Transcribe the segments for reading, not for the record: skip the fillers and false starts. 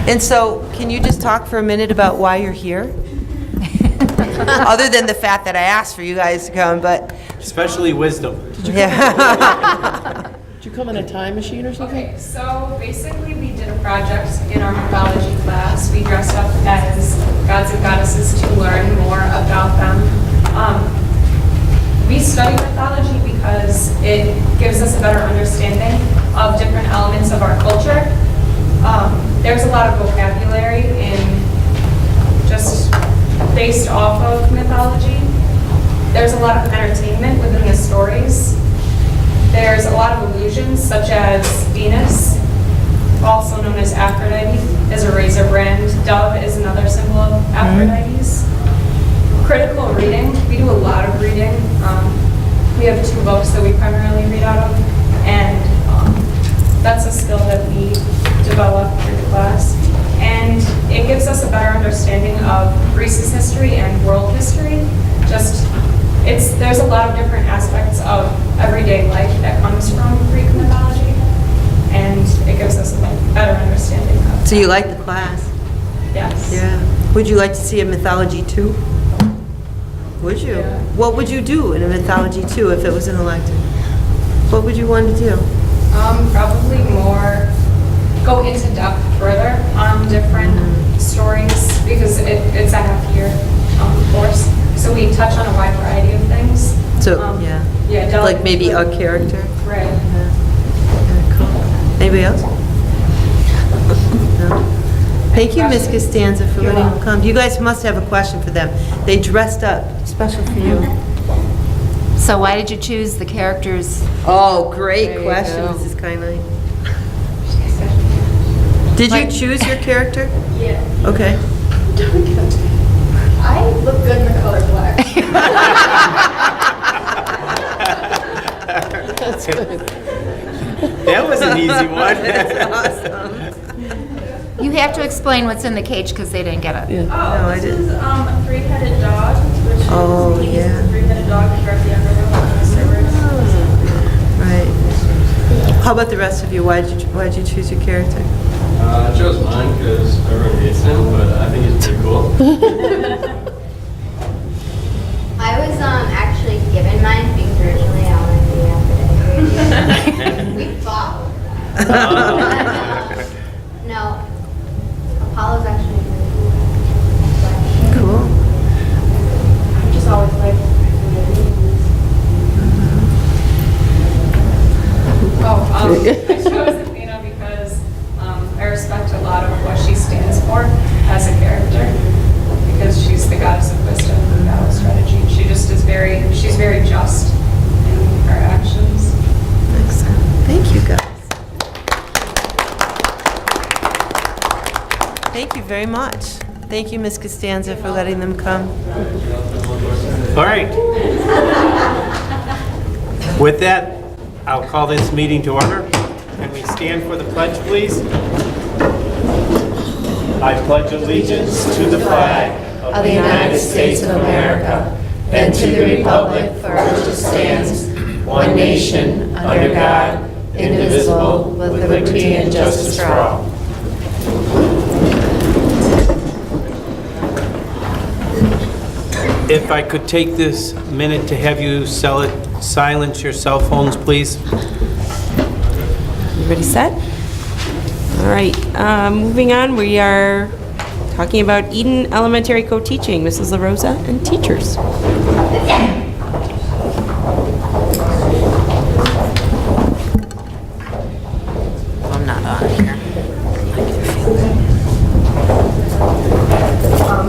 And so, can you just talk for a minute about why you're here? Other than the fact that I asked for you guys to come, but, Especially wisdom. yeah. Did you come in a time machine or something? Okay, so basically we did a project in our mythology class. We dressed up as gods and goddesses to learn more about them. We study mythology because it gives us a better understanding of different elements of our culture. There's a lot of vocabulary in just based off of mythology. There's a lot of entertainment within the stories. There's a lot of illusions, such as Venus, also known as Aphrodite, is a razor brand. Dove is another symbol of Aphrodite's. Critical reading, we do a lot of reading. We have 2 books that we primarily read out of, and that's a skill that we develop through the class. And it gives us a better understanding of Greece's history and world history. There's a lot of different aspects of everyday life that comes from Greek mythology, and it gives us a better understanding of So you like the class? Yes. Yeah. Would you like to see a mythology 2? Would you? Yeah. What would you do in a mythology 2 if it was an elective? What would you want to do? Probably more go into depth further on different stories, because it's a half-year course. So we touch on a wide variety of things. So, yeah. Yeah, Like maybe a character? Right. Yeah, cool. Anybody else? No? Thank you, Ms. Costanza, for letting them come. You guys must have a question for them. They dressed up, special for you. So why did you choose the characters? Oh, great There you question, go. Mrs. Kindly. Did you choose your character? Yeah. Okay. I look good in the color black. That's good. That was an easy one. You have to explain what's in the cage because they didn't get it. Yeah. Oh, I this didn't. is a 3-headed dog, which Oh, is yeah. a 3-headed dog to direct the underworld and the servers. Right. How about the rest of you? Why'd you choose your character? I chose mine because everyone hates him, but I think he's pretty cool. I was actually given mine because originally I wanted to be Aphrodite. We fought. No, Apollo's actually really cool. Cool. I just always liked I chose Athena because I respect a lot of what she stands for as a character, because she's the goddess of wisdom and battle strategy. She just is she's very just in her actions. Excellent. Thank you, guys. Thank you very much. Thank you, Ms. Costanza, for letting them come. All right. With that, I'll call this meeting to order. Can we stand for the pledge, please? I pledge allegiance to the flag Of the United States of America and to the republic for which it stands, one nation, under God, indivisible, with liberty and justice for all. If I could take this minute to have you silence your cell phones, please. Everybody set? All right, moving on, we are talking about Eden Elementary co-teaching. Mrs. LaRosa and teachers. I'm not on here.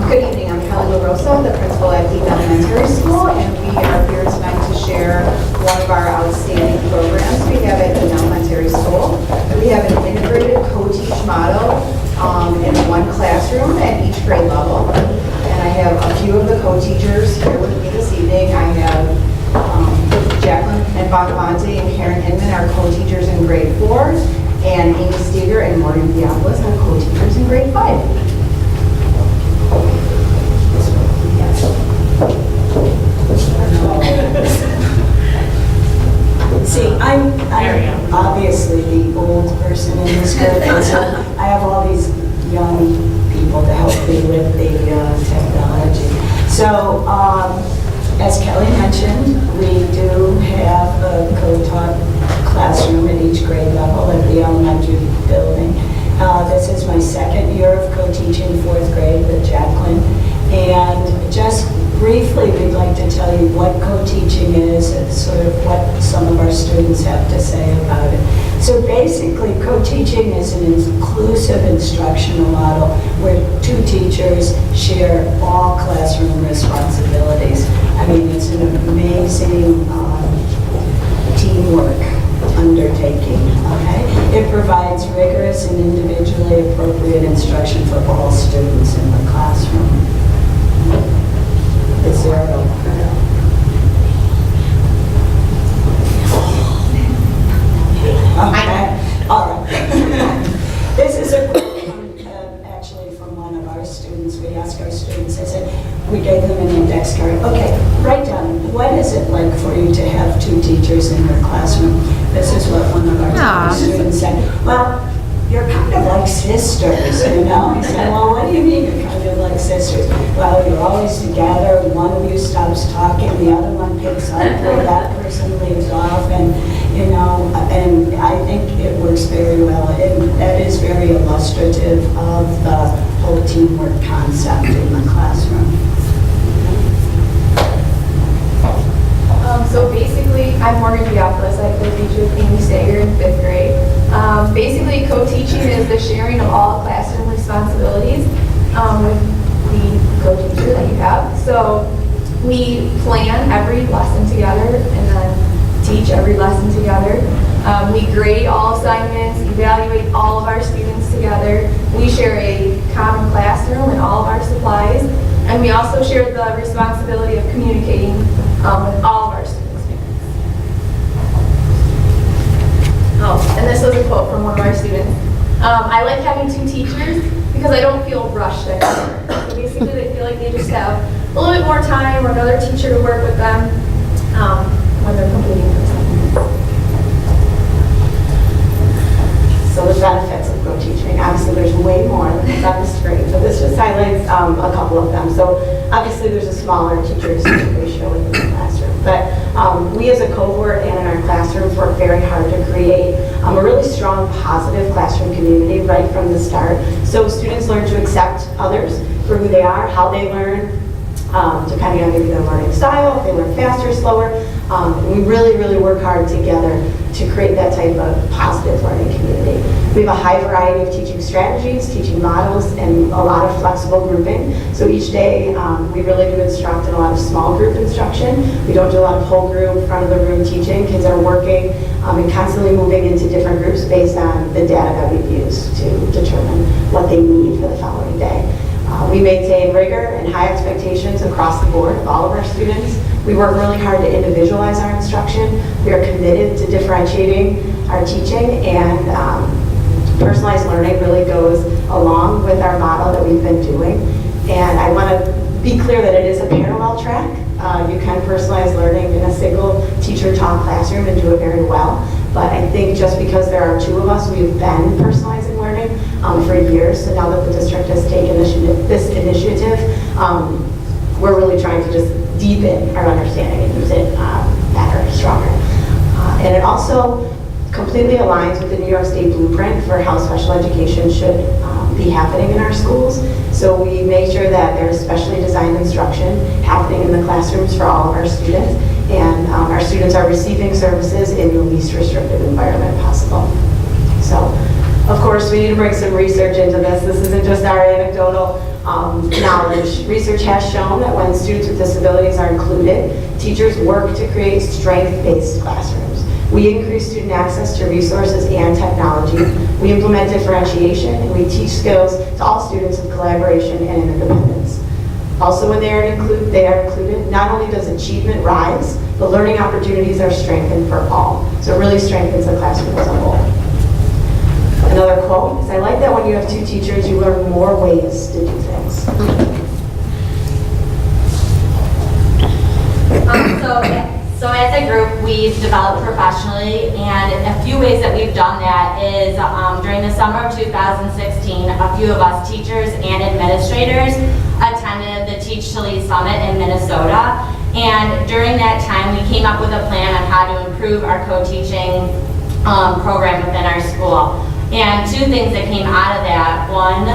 Good evening, I'm Kelly LaRosa, the principal at Eden Elementary School, and we are here tonight to share one of our outstanding programs we have at Eden Elementary School. We have an integrated co-teach model in one classroom at each grade level. And I have a few of the co-teachers here with me this evening. I have Jacqueline and Bacavante and Karen Inman are co-teachers in grade 4, and Amy Steger and Morgan Theopolis are co-teachers in grade 5. See, I'm obviously the old person in this group, and so I have all these young especially with the technology. So, as Kelly mentioned, we do have a co-taught classroom at each grade level at the elementary building. This is my second year of co-teaching 4th grade with Jacqueline. And just briefly, we'd like to tell you what co-teaching is and sort of what some of our students have to say about it. So basically, co-teaching is an inclusive instructional model where 2 teachers share all classroom responsibilities. I mean, it's an amazing teamwork undertaking, okay? It provides rigorous and individually appropriate instruction for all students in the classroom. Is there a okay, all right. This is a quote actually from one of our students. We asked our students, I said, we gave them an index card. Okay, write down, what is it like for you to have 2 teachers in your classroom? This is what one of our students said. Well, you're kind of like sisters, you know? He said, well, what do you mean you're kind of like sisters? Well, you're always together. One of you stops talking, the other one picks up where that person leaves off, and, you know, and I think it works very well. And that is very illustrative of the whole teamwork concept in the classroom. So basically, I'm Morgan Diopoulos. I co-teach with Amy Sager in 5th grade. Basically, co-teaching is the sharing of all classroom responsibilities with the co-teacher that you have. So we plan every lesson together and then teach every lesson together. We grade all assignments, evaluate all of our students together. We share a common classroom and all of our supplies. And we also share the responsibility of communicating with all of our students' parents. Oh, and this was a quote from one of our students. I like having 2 teachers because I don't feel rushed anymore. So basically they feel like they just have a little bit more time or another teacher to work with them when they're completing their assignments. So the benefits of co-teaching, obviously there's way more than on the screen, but this just highlights a couple of them. So obviously there's a smaller teacher-to-student ratio within the classroom, but we as a cohort and in our classrooms work very hard to create a really strong, positive classroom community right from the start. So students learn to accept others for who they are, how they learn, depending on maybe their learning style, if they learn faster, slower. We really work hard together to create that type of positive learning community. We have a high variety of teaching strategies, teaching models, and a lot of flexible grouping. So each day, we really do instruct in a lot of small group instruction. We don't do a lot of whole group, front of the room teaching. Kids are working and constantly moving into different groups based on the data that we've used to determine what they need for the following day. We maintain rigor and high expectations across the board of all of our students. We work really hard to individualize our instruction. We are committed to differentiating our teaching, and personalized learning really goes along with our model that we've been doing. And I want to be clear that it is a parallel track. You can personalize learning in a single teacher-taught classroom and do it very well. But I think just because there are 2 of us, we've been personalizing learning for years. So now that the district has taken this initiative, we're really trying to just deepen our understanding and use it better, stronger. And it also completely aligns with the New York State blueprint for how special education should be happening in our schools. So we make sure that there's specially designed instruction happening in the classrooms for all of our students, and our students are receiving services in the least restrictive environment possible. So, of course, we need to bring some research into this. This isn't just our anecdotal knowledge. Research has shown that when students with disabilities are included, teachers work to create strength-based classrooms. We increase student access to resources and technology. We implement differentiation, and we teach skills to all students of collaboration and interdependence. Also, when they are included, not only does achievement rise, but learning opportunities are strengthened for all. So it really strengthens the classroom as a whole. Another quote is, I like that when you have 2 teachers, you learn more ways to do things. So as a group, we've developed professionally, and a few ways that we've done that is during the summer of 2016, a few of us teachers and administrators attended the Teach to Lead Summit in Minnesota. And during that time, we came up with a plan on how to improve our co-teaching program within our school. And two things that came out of that. One,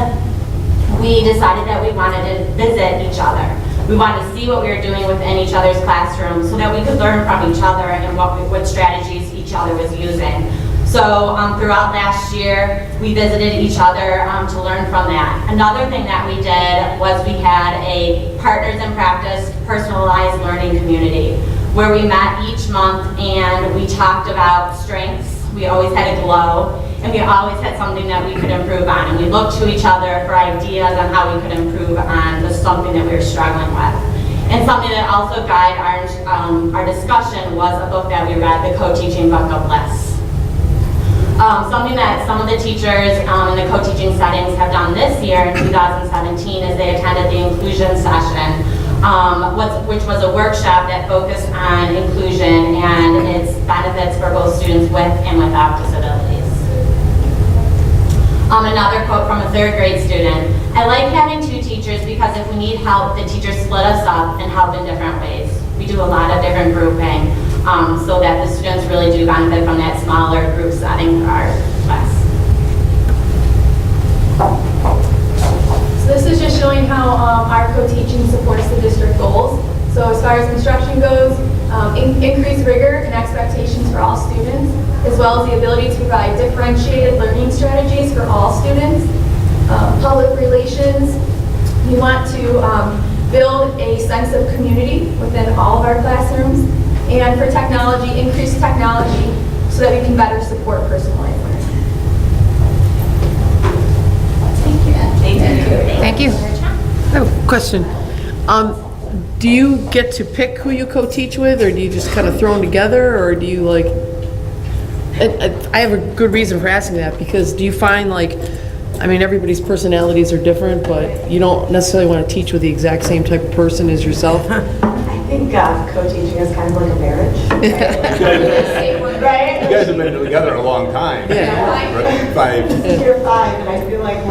we decided that we wanted to visit each other. We wanted to see what we were doing within each other's classrooms so that we could learn from each other and what strategies each other was using. So throughout last year, we visited each other to learn from that. Another thing that we did was we had a Partners in Practice personalized learning community where we met each month and we talked about strengths. We always had a glow, and we always had something that we could improve on. And we looked to each other for ideas on how we could improve on something that we were struggling with. And something that also guided our discussion was a book that we read, The Co-Teaching Book of Bliss. Something that some of the teachers in the co-teaching settings have done this year in 2017 is they attended the inclusion session, which was a workshop that focused on inclusion and its benefits for both students with and without disabilities. Another quote from a third grade student: "I like having two teachers because if we need help, the teachers split us up and help in different ways. We do a lot of different grouping so that the students really do benefit from that smaller group setting for our class." So this is just showing how our co-teaching supports the district goals. So as far as construction goes, increased rigor and expectations for all students, as well as the ability to provide differentiated learning strategies for all students. Public relations, we want to build a sense of community within all of our classrooms. And for technology, increase technology so that we can better support personalized learning. Thank you. I have a question. Do you get to pick who you co-teach with, or do you just kind of throw them together, or do you like, I have a good reason for asking that, because do you find like, I mean, everybody's personalities are different, but you don't necessarily want to teach with the exact same type of person as yourself? I think co-teaching is kind of like a marriage. Right? You guys have been together a long time. Yeah. Right? 5. Year 5, and I feel like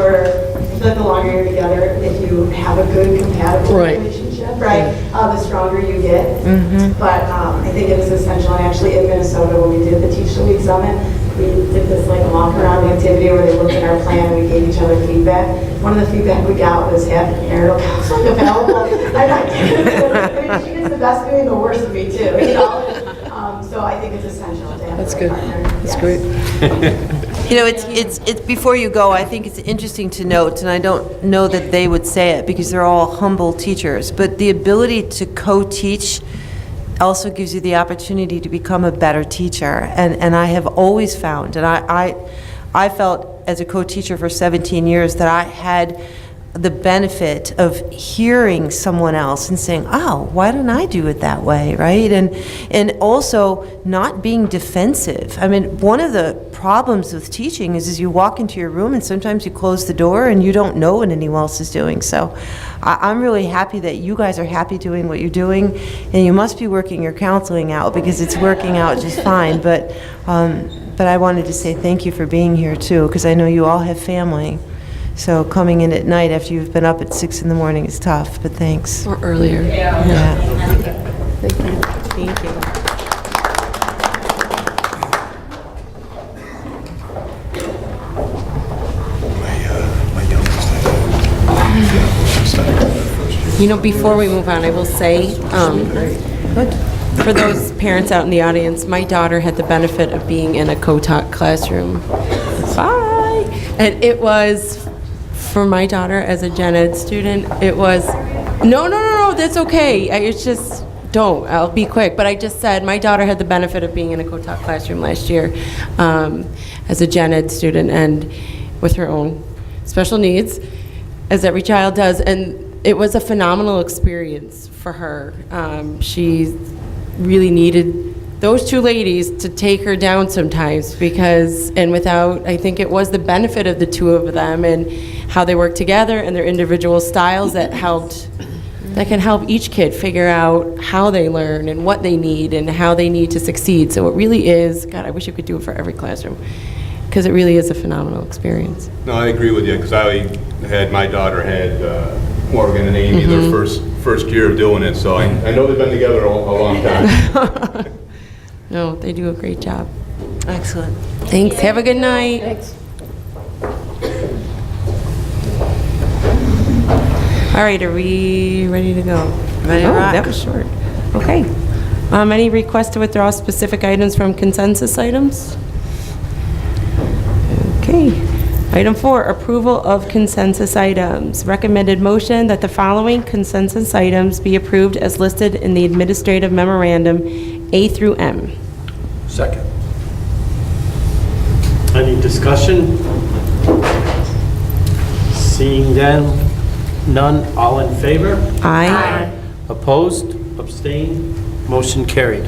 the longer you're together, if you have a good compatible relationship, right, the stronger you get. But I think it is essential, and actually in Minnesota when we did the Teach to Lead Summit, we did this like walk around activity where they looked at our plan and we gave each other feedback. One of the feedback we got was have marital counseling available. And she gets the best of me and the worst of me too, you know? So I think it's essential to have That's a good. partner. That's Yes. great. You know, it's before you go, I think it's interesting to note, and I don't know that they would say it because they're all humble teachers, but the ability to co-teach also gives you the opportunity to become a better teacher. And I have always found, and I felt as a co-teacher for 17 years that I had the benefit of hearing someone else and saying, oh, why don't I do it that way, right? And also not being defensive. I mean, one of the problems with teaching is you walk into your room and sometimes you close the door and you don't know what anyone else is doing. So I'm really happy that you guys are happy doing what you're doing, and you must be working your counseling out because it's working out just fine. But I wanted to say thank you for being here too, because I know you all have family. So coming in at night after you've been up at 6 in the morning is tough, but thanks. Or earlier. Yeah. Thank you. Thank you. You know, before we move on, I will say, for those parents out in the audience, my daughter had the benefit of being in a co-taught classroom. Bye! And it was, for my daughter as a gen ed student, it was, no, that's okay. It's just, I'll be quick. But I just said my daughter had the benefit of being in a co-taught classroom last year as a gen ed student and with her own special needs, as every child does. And it was a phenomenal experience for her. She really needed those two ladies to take her down sometimes I think it was the benefit of the two of them and how they work together and their individual styles that can help each kid figure out how they learn and what they need and how they need to succeed. So it really is, God, I wish you could do it for every classroom. because it really is a phenomenal experience. No, I agree with you, because my daughter had Morgan and Amy their first year of doing it, so I know they've been together a long time. No, they do a great job. Excellent. Thanks. Have a good night. Thanks. All right, are we ready to go? Ready to rock. That was short. Okay. Any requests to withdraw specific items from consensus items? Okay. Item 4, approval of consensus items. Recommended motion that the following consensus items be approved as listed in the administrative memorandum A through M. Second. Any discussion? Seeing none, all in favor? Aye. Opposed? Abstained? Motion carried.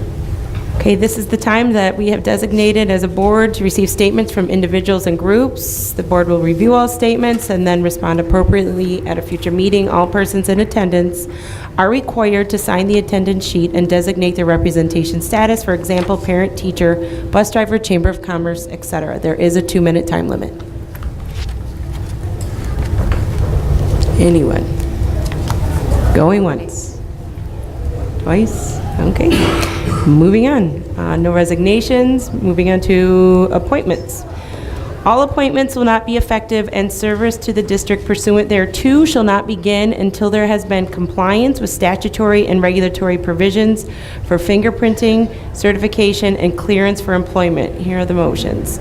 Okay, this is the time that we have designated as a board to receive statements from individuals and groups. The board will review all statements and then respond appropriately at a future meeting. All persons in attendance are required to sign the attendance sheet and designate their representation status, for example, parent, teacher, bus driver, chamber of commerce, etc. There is a 2-minute time limit. Anyone? Going once? Twice? Okay. Moving on. No resignations. Moving on to appointments. All appointments will not be effective, and service to the district pursuant thereto shall not begin until there has been compliance with statutory and regulatory provisions for fingerprinting, certification, and clearance for employment. Here are the motions.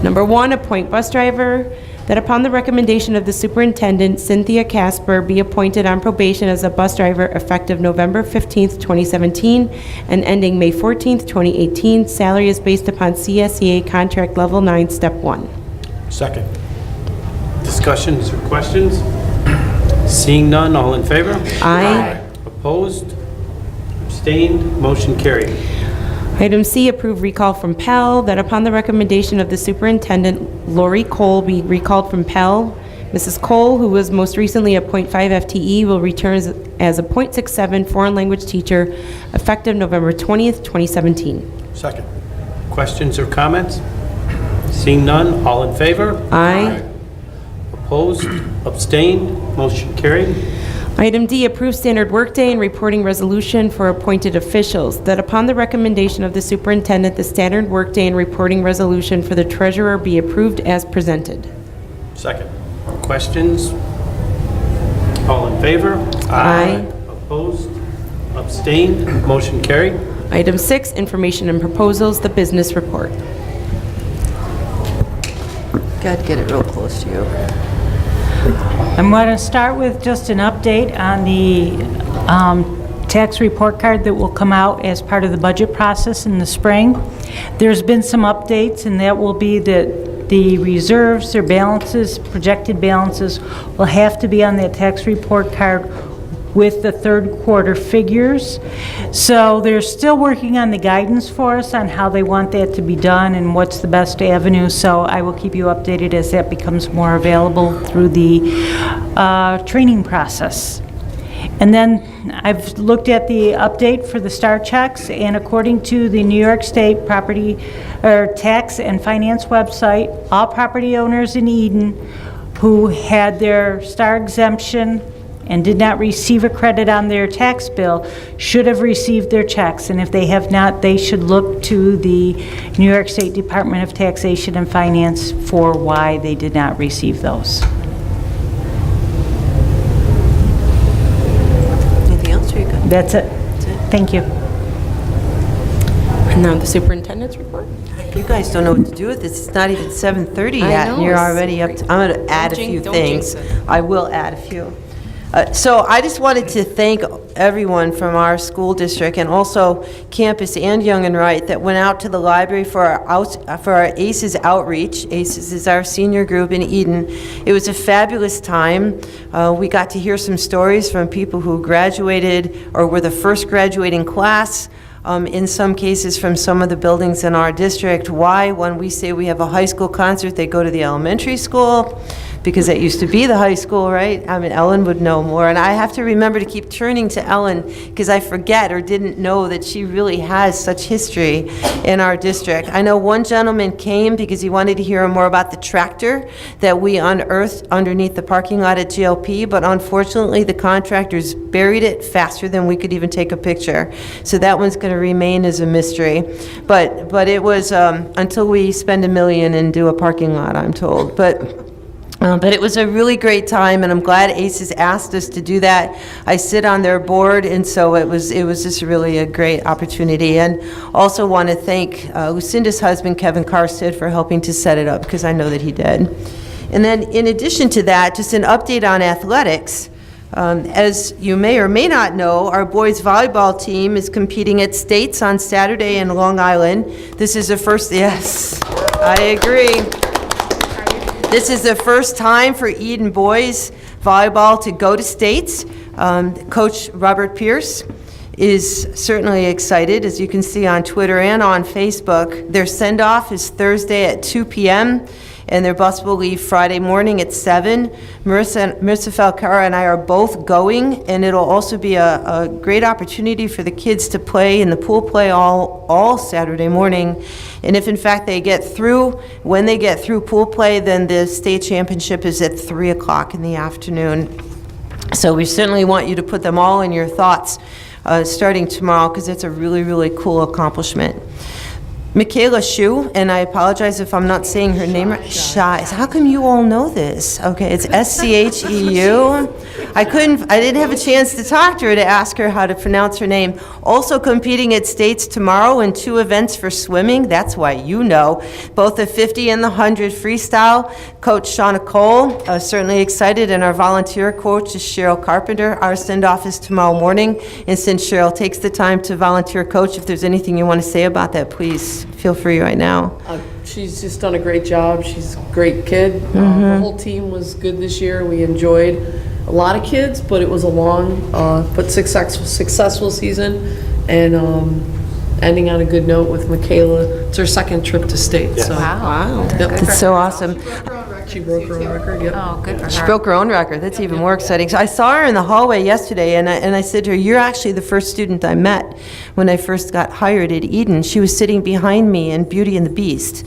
Number 1, appoint bus driver. That upon the recommendation of the superintendent, Cynthia Casper be appointed on probation as a bus driver effective November 15th, 2017, and ending May 14th, 2018. Salary is based upon CSEA contract level 9, step 1. Second. Discussions or questions? Seeing none, all in favor? Aye. Opposed? Abstained? Motion carried. Item C, approve recall from Pell, that upon the recommendation of the superintendent, Lori Cole be recalled from Pell. Mrs. Cole, who was most recently a .5 FTE, will return as a .67 foreign language teacher effective November 20th, 2017. Second. Questions or comments? Seeing none, all in favor? Aye. Opposed? Abstained? Motion carried. Item D, approve standard workday and reporting resolution for appointed officials, that upon the recommendation of the superintendent, the standard workday and reporting resolution for the treasurer be approved as presented. Second. Questions? All in favor? Aye. Opposed? Abstained? Motion carried. Item 6, information and proposals, the business report. Got to get it real close to you. I'm going to start with just an update on the tax report card that will come out as part of the budget process in the spring. There's been some updates, and that will be that the reserves, their balances, projected balances, will have to be on that tax report card with the third quarter figures. So they're still working on the guidance for us on how they want that to be done and what's the best avenue. So I will keep you updated as that becomes more available through the training process. And then I've looked at the update for the STAR checks, and according to the New York State Property or Tax and Finance website, all property owners in Eden who had their STAR exemption and did not receive a credit on their tax bill should have received their checks. And if they have not, they should look to the New York State Department of Taxation and Finance for why they did not receive those. Anything else, or you good? That's it. Thank you. And now the superintendent's report. You guys don't know what to do with this. It's not even 7:30 I yet, know, and you're it's already up to, I'm going to add a few things. I will add a few. So I just wanted to thank everyone from our school district and also campus and Young and Wright that went out to the library for our ACES outreach. ACES is our senior group in Eden. It was a fabulous time. We got to hear some stories from people who graduated or were the first graduating class. In some cases from some of the buildings in our district. Why, when we say we have a high school concert, they go to the elementary school. because that used to be the high school, right? I mean, Ellen would know more, and I have to remember to keep turning to Ellen because I forget or didn't know that she really has such history in our district. I know one gentleman came because he wanted to hear more about the tractor that we unearthed underneath the parking lot at GLP, but unfortunately the contractors buried it faster than we could even take a picture. So that one's going to remain as a mystery. But it was until we spend $1 million and do a parking lot, I'm told. But it was a really great time, and I'm glad ACES asked us to do that. I sit on their board, and so it was just really a great opportunity. And also want to thank Lucinda's husband, Kevin Karstad, for helping to set it up, because I know that he did. And then in addition to that, just an update on athletics. As you may or may not know, our boys volleyball team is competing at States on Saturday in Long Island. This is the first, yes, I agree. This is the first time for Eden boys volleyball to go to States. Coach Robert Pierce is certainly excited, as you can see on Twitter and on Facebook. Their send-off is Thursday at 2 p.m., and their bus will leave Friday morning at 7. Marissa Falcara and I are both going, and it'll also be a great opportunity for the kids to play in the pool play all Saturday morning. And if in fact they get through, when they get through pool play, then the state championship is at 3 o'clock in the afternoon. So we certainly want you to put them all in your thoughts starting tomorrow, because it's a really, really cool accomplishment. Michaela Shu, and I apologize if I'm not saying her name right. Shai. How come you all know this? Okay, it's S-C-H-E-U. I didn't have a chance to talk to her to ask her how to pronounce her name. Also competing at States tomorrow in 2 events for swimming. That's why you know. Both the 50 and the 100 freestyle. Coach Shauna Cole, certainly excited, and our volunteer coach is Cheryl Carpenter. Our send-off is tomorrow morning, and since Cheryl takes the time to volunteer coach, if there's anything you want to say about that, please feel free right now. She's just done a great job. She's a great kid. The whole team was good this year. We enjoyed a lot of kids, but it was a long but successful season, and ending on a good note with Michaela. It's her second trip to state. Yes. So. Wow. Yep. That's so awesome. She broke her own record. Yep. Oh, good for her. She broke her own record. That's even more exciting. So I saw her in the hallway yesterday, and I said to her, "You're actually the first student I met when I first got hired at Eden." She was sitting behind me in Beauty and the Beast,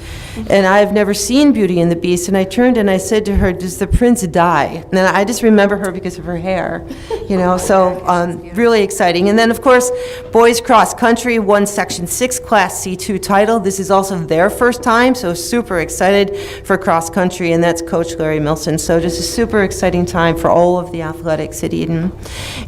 and I've never seen Beauty and the Beast. And I turned and I said to her, "Does the prince die?" And I just remember her because of her hair, you know. So really exciting. And then of course, boys cross country won Section 6 Class C2 title. This is also their first time, so super excited for cross country, and that's Coach Larry Milson. So just a super exciting time for all of the athletics at Eden.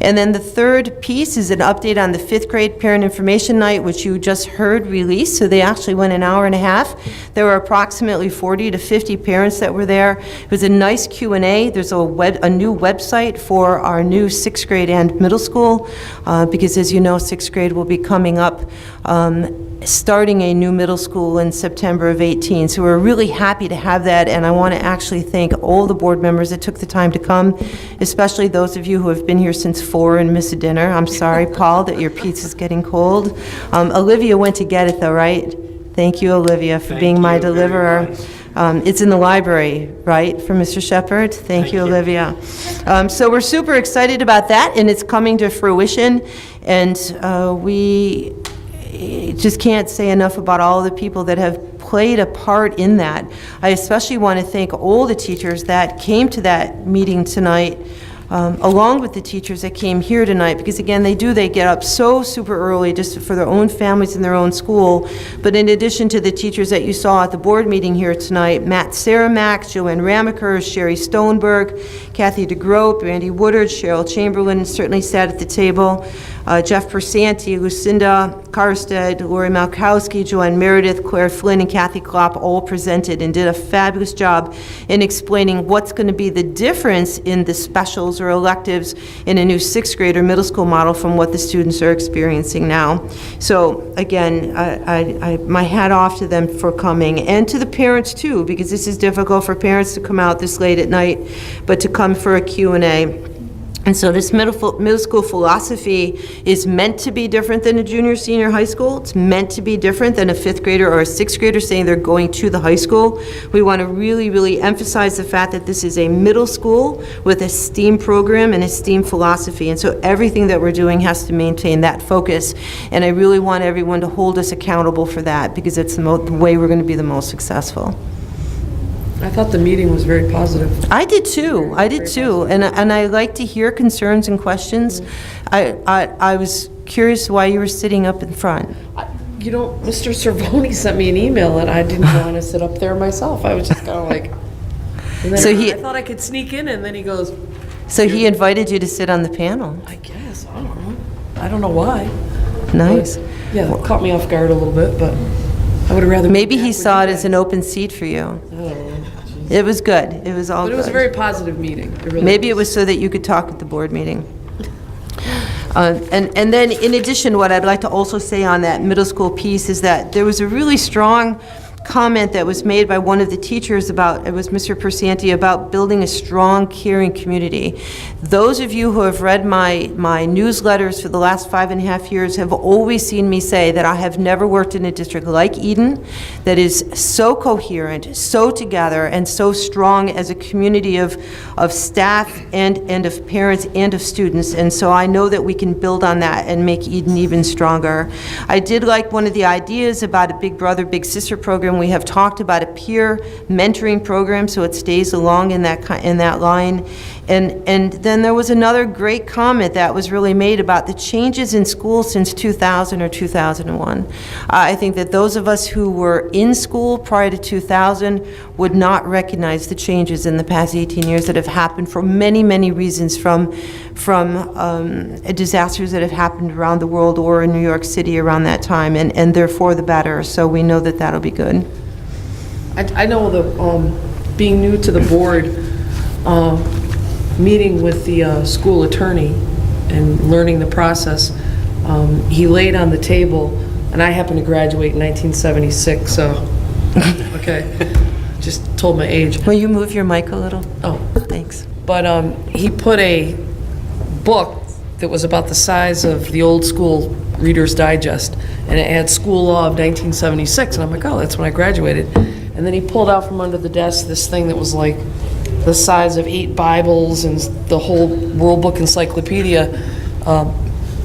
And then the third piece is an update on the 5th grade parent information night, which you just heard released. So they actually went an hour and a half. There were approximately 40 to 50 parents that were there. It was a nice Q&A. There's a new website for our new 6th grade and middle school, because as you know, 6th grade will be coming up, starting a new middle school in September of 18. So we're really happy to have that, and I want to actually thank all the board members that took the time to come, especially those of you who have been here since 4 and missed a dinner. I'm sorry, Paul, that your pizza's getting cold. Olivia went to get it though, right? Thank you, Olivia, for being my deliverer. It's in the library, right, for Mr. Shepherd? Thank you, Olivia. So we're super excited about that, and it's coming to fruition, and we just can't say enough about all the people that have played a part in that. I especially want to thank all the teachers that came to that meeting tonight, along with the teachers that came here tonight, because again, they get up so super early just for their own families in their own school. But in addition to the teachers that you saw at the board meeting here tonight, Matt Saramack, Joanne Ramaker, Sherry Stoneberg, Kathy DeGrope, Randy Woodard, Cheryl Chamberlain certainly sat at the table. Jeff Persanti, Lucinda Karstad, Lori Malkowski, Joanne Meredith, Claire Flynn, and Kathy Klopp all presented and did a fabulous job in explaining what's going to be the difference in the specials or electives in a new 6th grade or middle school model from what the students are experiencing now. So again, my hat off to them for coming, and to the parents too, because this is difficult for parents to come out this late at night, but to come for a Q&A. And so this middle school philosophy is meant to be different than a junior, senior high school. It's meant to be different than a 5th grader or a 6th grader saying they're going to the high school. We want to really, really emphasize the fact that this is a middle school with a STEAM program and a STEAM philosophy. And so everything that we're doing has to maintain that focus. And I really want everyone to hold us accountable for that because it's the way we're going to be the most successful. I thought the meeting was very positive. I did too. And I like to hear concerns and questions. I was curious why you were sitting up in front. You know, Mr. Cervoni sent me an email and I didn't want to sit up there myself. I was just kind of like, and then I thought I could sneak in and then he goes. So he invited you to sit on the panel? I guess, I don't know. I don't know why. Nice. But, yeah, it caught me off guard a little bit, but I would have rather. Maybe he saw it as an open seat for you. I don't know. It was good. It was all good. But it was a very positive meeting. Maybe it was so that you could talk at the board meeting. And then, in addition, what I'd like to also say on that middle school piece is that there was a really strong comment that was made by one of the teachers about, it was Mr. Persanti, about building a strong, caring community. Those of you who have read my newsletters for the last 5.5 years have always seen me say that I have never worked in a district like Eden that is so coherent, so together, and so strong as a community of staff and of parents and of students. And so I know that we can build on that and make Eden even stronger. I did like one of the ideas about a big brother, big sister program. We have talked about a peer mentoring program, so it stays along in that line. And then there was another great comment that was really made about the changes in schools since 2000 or 2001. I think that those of us who were in school prior to 2000 would not recognize the changes in the past 18 years that have happened for many, many reasons, from disasters that have happened around the world or in New York City around that time, and they're for the better, so we know that that'll be good. I know the being new to the board, meeting with the school attorney and learning the process, he laid on the table, and I happened to graduate in 1976, so, okay, just told my age. Will you move your mic a little? Oh. Thanks. But he put a book that was about the size of the old school Reader's Digest, and it had school law of 1976, and I'm like, oh, that's when I graduated. And then he pulled out from under the desk this thing that was like the size of 8 Bibles and the whole World Book Encyclopedia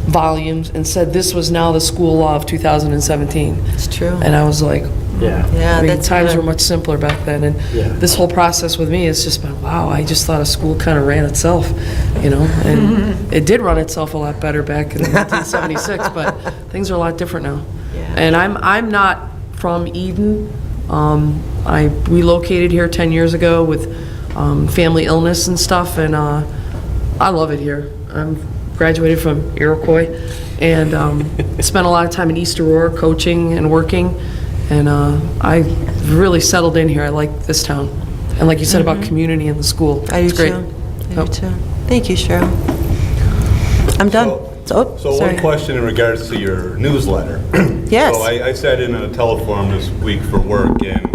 volumes, and said this was now the school law of 2017. It's true. And I was like, Yeah. Yeah, I mean, that's times good. were much simpler back then, and Yeah. this whole process with me has just been, wow, I just thought a school kind of ran itself, you know, and it did run itself a lot better back in 1976, but things are a lot different now. And I'm not from Eden. I relocated here 10 years ago with family illness and stuff, and I love it here. I'm graduated from Iroquois, and spent a lot of time in East Aurora coaching and working, and I really settled in here. I like this town. And like you said about community in the school, I do it's great. too. I do too. Thank you, Cheryl. I'm done. So sorry. one question in regards to your newsletter. Yes. So I sat in on a teleforum this week for work, and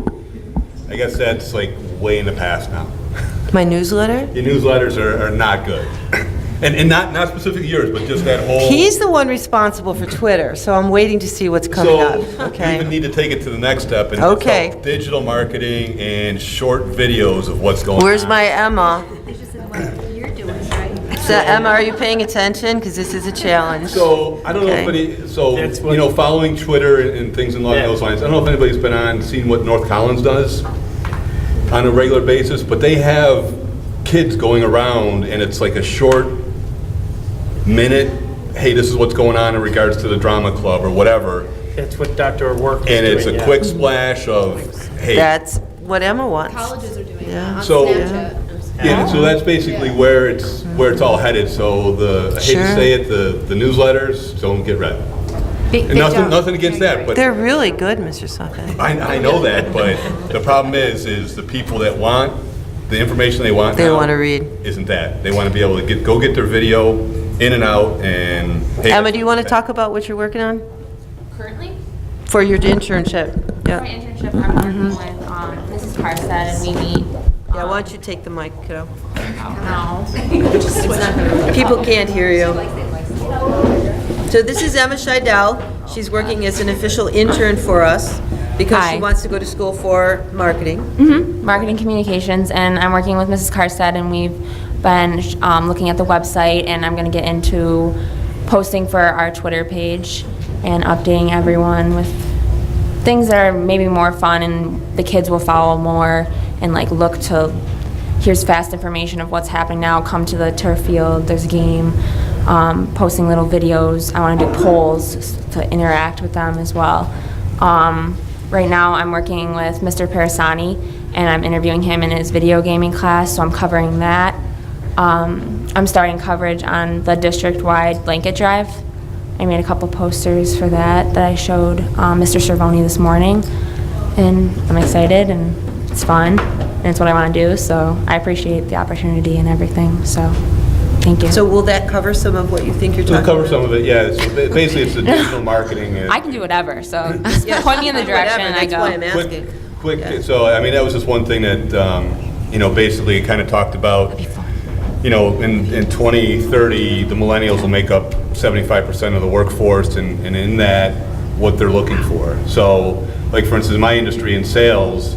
I guess that's like way in the past now. My newsletter? Your newsletters are not good. And not specifically yours, but just that whole... He's the one responsible for Twitter, so I'm waiting to see what's coming up. So Okay. you even need to take it to the next step and Okay. develop digital marketing and short videos of what's going on. Where's my Emma? You're doing, right? So Emma, are you paying attention? Because this is a challenge. So, I don't know if Okay. following Twitter and things along those lines, I don't know if anybody's been seen what North Collins does on a regular basis, but they have kids going around, and it's like a short minute, hey, this is what's going on in regards to the drama club or whatever, That's what Dr. Work was and it's doing, a yeah. quick splash of, hey. That's what Emma wants. Colleges are doing Yeah. that on So- Snapchat. Yeah, so that's basically where it's all headed. So I hate Sure. to say it, the newsletters don't get read. And nothing against that, but They're really good, Mr. Suffolk. I know that, but the problem is the people that want the information they want They now want to read. isn't that. They want to be able to go get their video in and out, and hey, Emma, do you want to talk about what you're working on Currently, for your internship? for my internship, I'm working with Mrs. Carstead, and we meet. Yeah, why don't you take the mic, kiddo? No. People can't hear you. So this is Emma Scheidel. She's working as an official intern for us because she Hi. wants to go to school for marketing. Marketing communications, and I'm working with Mrs. Karstead, and we've been looking at the website, and I'm going to get into posting for our Twitter page and updating everyone with things that are maybe more fun, and the kids will follow more and like look to, here's fast information of what's happening now, come to the turf field, there's a game, posting little videos. I want to do polls to interact with them as well. Right now I'm working with Mr. Parasani, and I'm interviewing him in his video gaming class, so I'm covering that. I'm starting coverage on the district-wide blanket drive. I made a couple posters for that I showed Mr. Cervoni this morning, and I'm excited, and it's fun, and it's what I want to do, so I appreciate the opportunity and everything, so thank you. So will that cover some of what you think you're talking We'll about? cover some of it, yeah. Basically, it's the digital marketing. I can do whatever, so just point me in the direction and I That's why I'm go. asking. Quick, so, I mean, that was just one thing that, basically kind of talked about, in 2030, the millennials will make up 75% of the workforce, and in that, what they're looking for. So, like, for instance, in my industry in sales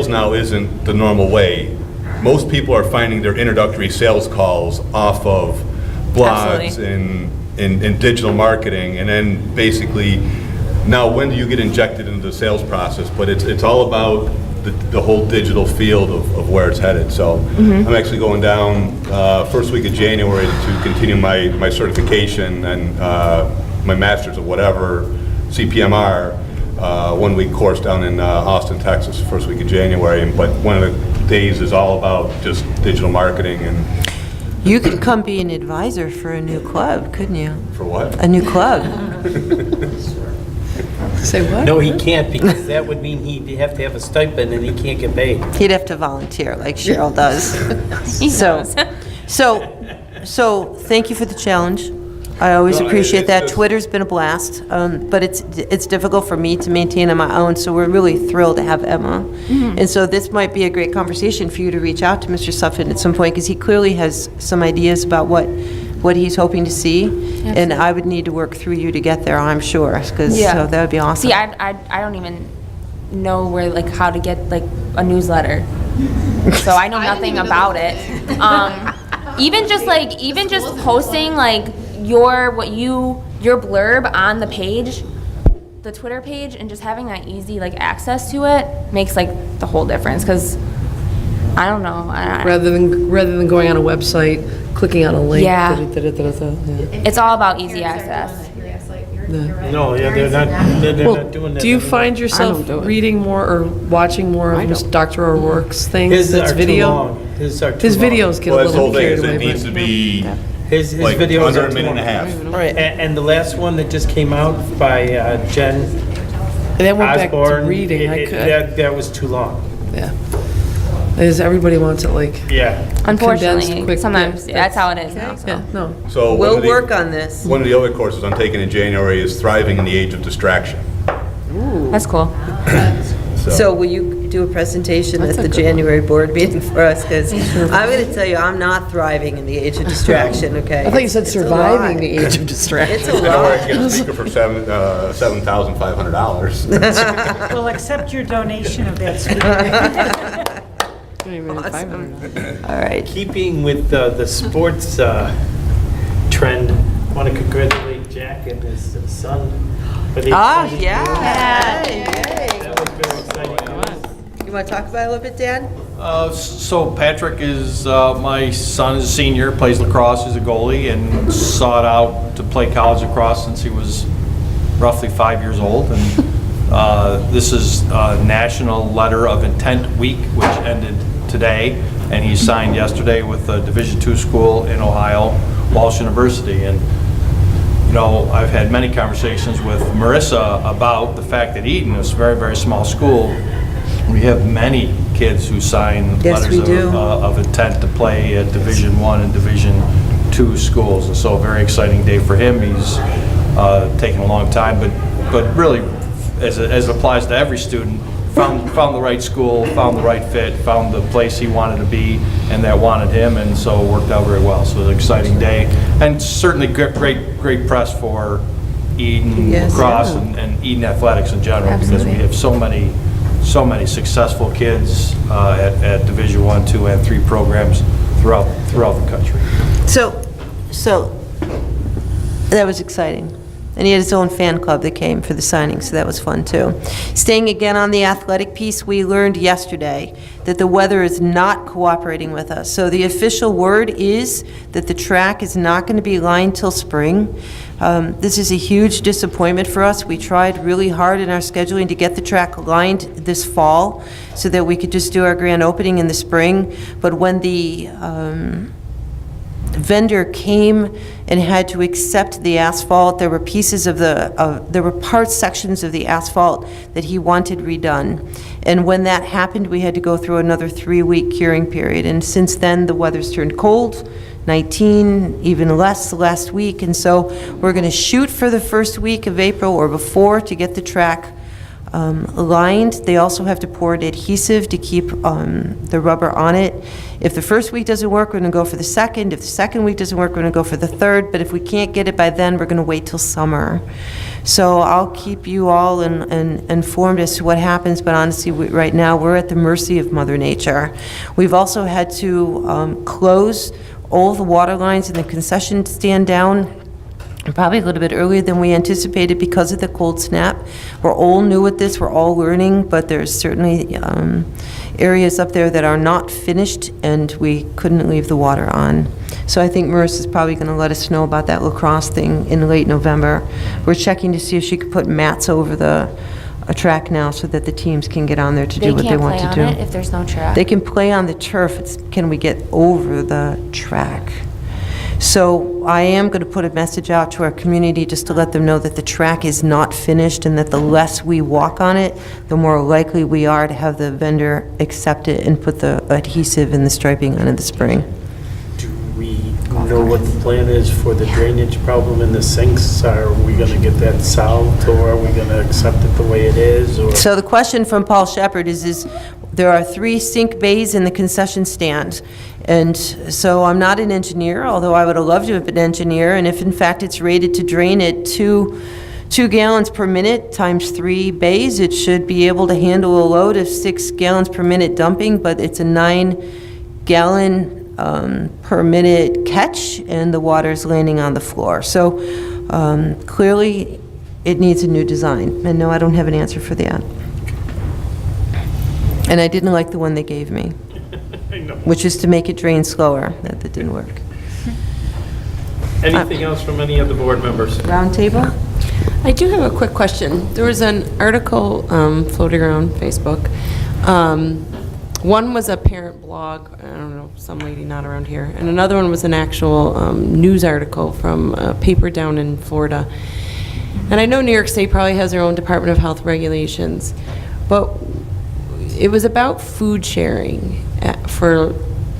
now isn't the normal way. Most people are finding their introductory sales calls off of blogs and digital marketing, and then basically, now when do you get injected into the sales process? But it's all about the whole digital field of where it's headed. So I'm actually going down first week of January to continue my certification and my master's of whatever, CPMR, 1 week course down in Austin, Texas, first week of January. But one of the days is all about just digital marketing. And You could come be an advisor for a new club, couldn't you? for what? A new club. Say what? No, he can't, because that would mean he'd have to have a stipend and he can't get paid. He'd have to volunteer like Cheryl does. He So, knows. so thank you for the challenge. I always No, appreciate it's that. just- Twitter's been a blast, but it's difficult for me to maintain on my own, so we're really thrilled to have Emma. And so this might be a great conversation for you to reach out to Mr. Suffin at some point, because he clearly has some ideas about what he's hoping to see. And I would need to work through you to get there, I'm sure, because so that would be awesome. See, I don't even know where, like, how to get, like, a newsletter. So I know nothing about it. Even just posting, like, your blurb on the page, the Twitter page, and just having that easy, like, access to it makes, like, the whole difference, because I don't know. Rather than going on a website, clicking on a link. Yeah. Yeah. It's all about easy access. No, yeah, they're not doing that. Do you anymore. find yourself reading more or watching more of Dr. O'Rourke's things? His That's are video? too long. His are too His long. videos get Well, a that's the little whole thing, carried is away. it needs to be His like videos under are a minute and a too long. half. Right. And the last one that just came out by Jen And then went back to Osborne, reading. that was too long. Yeah. Is everybody wants it like Yeah. Unfortunately, condensed, quick, sometimes yeah. that's how it is now. So. Yeah, no. So one We'll of the- work on this. One of the other courses I'm taking in January is Thriving in the Age of Distraction. That's cool. So will you do a presentation at the January board meeting for us? Because I'm going to tell you, I'm not thriving in the age of distraction, okay? I thought you said It's a surviving lot. the age of distraction. It's a I know where I lot. can get a speaker for $7,500. We'll accept your donation of that speaker. All right. Keeping with the sports trend, want to congratulate Jack and his son for the exciting Yeah. That was very exciting. You want to talk about it a little bit, Dan? So Patrick is, my son is a senior, plays lacrosse, he's a goalie, and sought out to play college lacrosse since he was roughly 5 years old. And this is National Letter of Intent Week, which ended today, and he signed yesterday with a Division II school in Ohio, Walsh University. And you know, I've had many conversations with Marissa about the fact that Eaton is a very, very small school. We have many kids who sign Yes, we do. letters of intent to play at Division I and Division II schools. And so a very exciting day for him. He's taken a long time, but really, as it applies to every student, found the right school, found the right fit, found the place he wanted to be and that wanted him, and so it worked out very well. So it was an exciting day, and certainly great press for Eden lacrosse and Eden athletics in general, because we have so many successful kids at Division I, II, and III programs throughout the country. So that was exciting. And he had his own fan club that came for the signing, so that was fun too. Staying again on the athletic piece, we learned yesterday that the weather is not cooperating with us. So the official word is that the track is not going to be lined till spring. This is a huge disappointment for us. We tried really hard in our scheduling to get the track lined this fall so that we could just do our grand opening in the spring. But when the vendor came and had to accept the asphalt, there were pieces of there were sections of the asphalt that he wanted redone. And when that happened, we had to go through another 3-week curing period. And since then, the weather's turned cold, 19, even less last week. And so we're going to shoot for the first week of April or before to get the track lined. They also have to pour an adhesive to keep the rubber on it. If the first week doesn't work, we're going to go for the second. If the second week doesn't work, we're going to go for the third. But if we can't get it by then, we're going to wait till summer. So I'll keep you all informed as to what happens. But honestly, right now, we're at the mercy of Mother Nature. We've also had to close all the water lines in the concession stand down probably a little bit earlier than we anticipated because of the cold snap. We're all new at this, we're all learning, but there's certainly areas up there that are not finished and we couldn't leave the water on. So I think Marissa's probably going to let us know about that lacrosse thing in late November. We're checking to see if she could put mats over a track now so that the teams can get on there to do what they want to do. They can't play on it if there's no track? They can play on the turf. Can we get over the track? So I am going to put a message out to our community just to let them know that the track is not finished and that the less we walk on it, the more likely we are to have the vendor accept it and put the adhesive and the striping on in the spring. Do we know what the plan is for the drainage problem in the sinks? Are we going to get that solved, or are we going to accept it the way it is? Or? So the question from Paul Shepard is there are 3 sink bays in the concession stand. And so I'm not an engineer, although I would have loved to have been an engineer. And if in fact it's rated to drain at 2 gallons per minute times 3 bays, it should be able to handle a load of 6 gallons per minute dumping, but it's a 9 gallon per minute catch and the water's landing on the floor. So clearly it needs a new design. And no, I don't have an answer for that. And I didn't like the one they gave me, which is to make it drain slower. That didn't work. Anything else from any of the board members? Round table? I do have a quick question. There was an article floating around Facebook. One was a parent blog, I don't know, some lady not around here, and another one was an actual news article from a paper down in Florida. And I know New York State probably has their own Department of Health regulations, but it was about food sharing for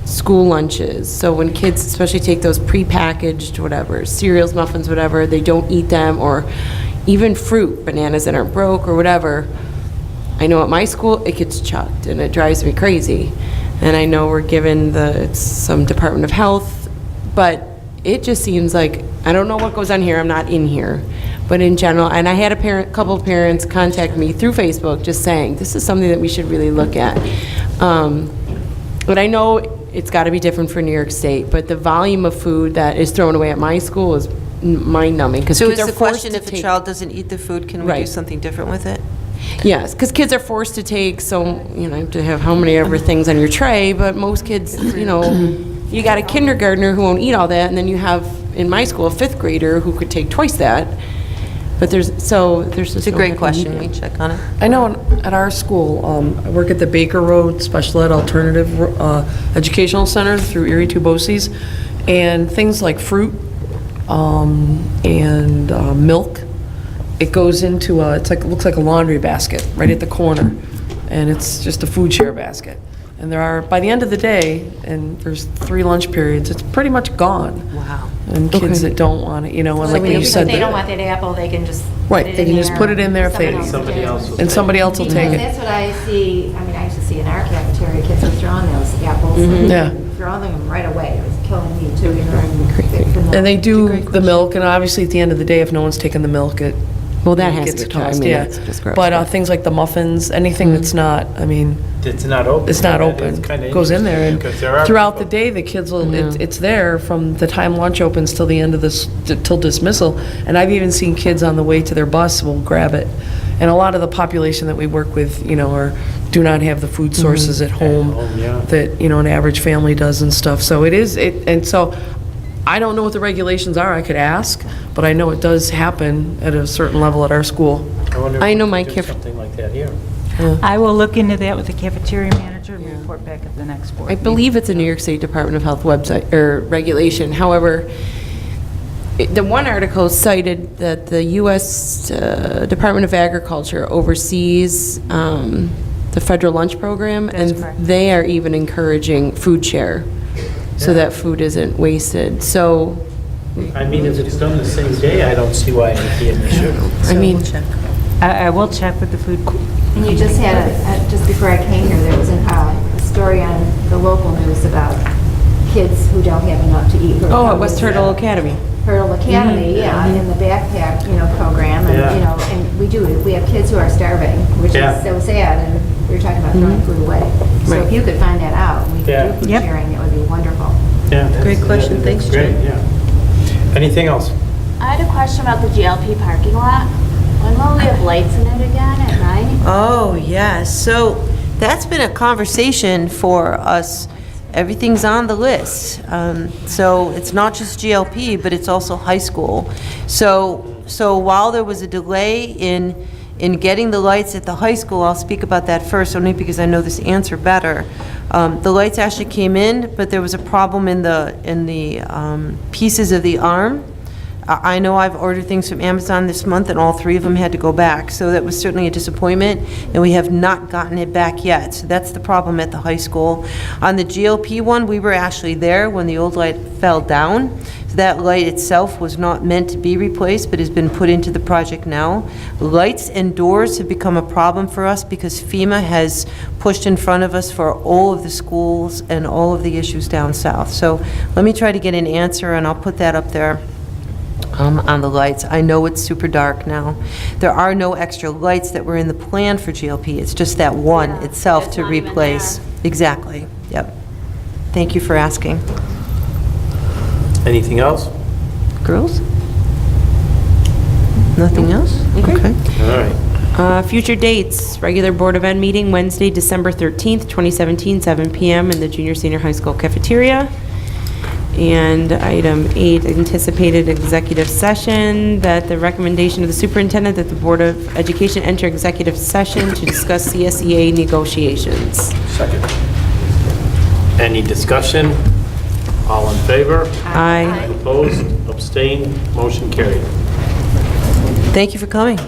school lunches. So when kids especially take those prepackaged whatever, cereals, muffins, whatever, they don't eat them, or even fruit, bananas that aren't broke or whatever. I know at my school it gets chucked and it drives me crazy. And I know we're given some Department of Health, but it just seems like, I don't know what goes on here, I'm not in here. But in general, and I had a couple of parents contact me through Facebook just saying, this is something that we should really look at. But I know it's got to be different for New York State, but the volume of food that is thrown away at my school is mind-numbing. So it's the question, if a child doesn't eat the food, can we do something different with it? Yes, because kids are forced to take, to have how many ever things on your tray, but most kids, you got a kindergartner who won't eat all that, and then you have, in my school, a 5th grader who could take twice that. But there's It's a great question. We check on it. I know at our school, I work at the Baker Road Special Ed Alternative Educational Center through Erie Two Boces, and things like fruit and milk, it goes into it looks like a laundry basket right at the corner, and it's just a food share basket. And there are, by the end of the day, and there's 3 lunch periods, it's pretty much gone. Wow. and kids that don't want it, you know, and like you said. If they don't want that apple, they can just Right, put it they in can just there put it in there if and they, Somebody else will and somebody else will take Because it. that's what I see, I mean, I used to see in our cafeteria, kids were throwing those apples. Mhm. Yeah. Throwing them right away. It was killing me too, you know. And they do the milk, and obviously at the end of the day, if no one's taking the milk, it Well, that has gets to count. I tossed, mean, yeah. that's just gross. But things like the muffins, anything that's not, I mean, It's not open. it's not That is open, kinda goes in there, and because there are throughout the people- day, the kids will, it's there from the time lunch opens till the end of this, till dismissal, and I've even seen kids on the way to their bus will grab it. And a lot of the population that we work with, you know, do not have the food sources at home yeah. that, you know, an average family does and stuff, so and so, I don't know what the regulations are, I could ask, but I know it does happen at a certain level at our school. wonder if I know we my could do caf- something like that here. I will look into that with the cafeteria manager and report back at the next board. I believe it's a New York State Department of Health website, or regulation. However, the one article cited that the U.S. Department of Agriculture oversees the federal lunch program, and they are even encouraging food share, so that food isn't wasted. So, I mean, if it's done the same day, I don't see why it'd be an issue. I mean, I will check with the food. And you just had, just before I came here, there was a story on the local news about kids who don't have enough to eat. oh, at West Turtle Academy. Hurdle Academy, yeah, in the backpack, you know, program, and, Yeah. you know, and we have kids who are starving, which Yeah. is so sad, and we were talking about throwing food away. So if you could find that out, and we Yeah. could do food Yep. sharing, it would be wonderful. Yeah, that's- Great question. Thanks, that's Great, yeah. Anything else? I had a question about the GLP parking lot. When will we have lights in it again at night? Oh, yes. So that's been a conversation for us. Everything's on the list. So it's not just GLP, but it's also high school. So while there was a delay in getting the lights at the high school, I'll speak about that first, only because I know this answer better. The lights actually came in, but there was a problem in the pieces of the arm. I know I've ordered things from Amazon this month, and all 3 of them had to go back. So that was certainly a disappointment, and we have not gotten it back yet. So that's the problem at the high school. On the GLP one, we were actually there when the old light fell down. So that light itself was not meant to be replaced, but has been put into the project now. Lights and doors have become a problem for us because FEMA has pushed in front of us for all of the schools and all of the issues down south. So let me try to get an answer, and I'll put that up there. On the lights. I know it's super dark now. There are no extra lights that were in the plan for GLP. It's just that one itself to replace. Exactly. Yep. Thank you for asking. Anything else? Girls? Nothing else? Okay. All right. Future dates, regular Board of Ed meeting Wednesday, December 13th, 2017, 7 p.m. in the junior senior high school cafeteria. And item 8, anticipated executive session, that the recommendation of the superintendent that the Board of Education enter executive session to discuss CSEA negotiations. Second. Any discussion? All in favor? Aye. Opposed? Abstained? Motion carried. Thank you for coming.